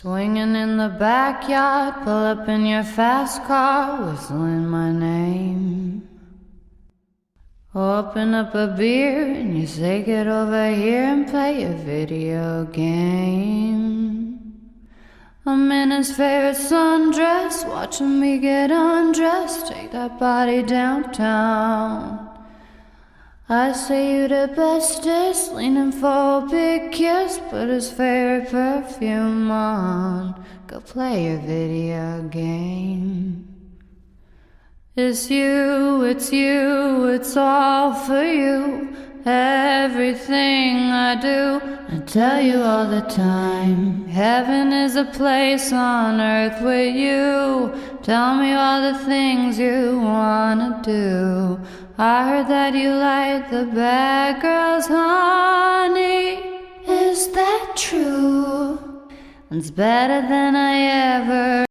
Swinging in the backyard, pull up in your fast car, whistling my name. Open up a beer and you say get over here and play a video game. I'm in his favorite sundress, watching me get undressed, take that body downtown. I say you the bestest, leaning for a big kiss, put his favorite perfume on, go play your video game. It's you, it's all for you. Everything I do, I tell you all the time. Heaven is a place on earth with you. Tell me all the things you wanna do. I heard that you like the bad girls, honey. Is that true? It's better than I ever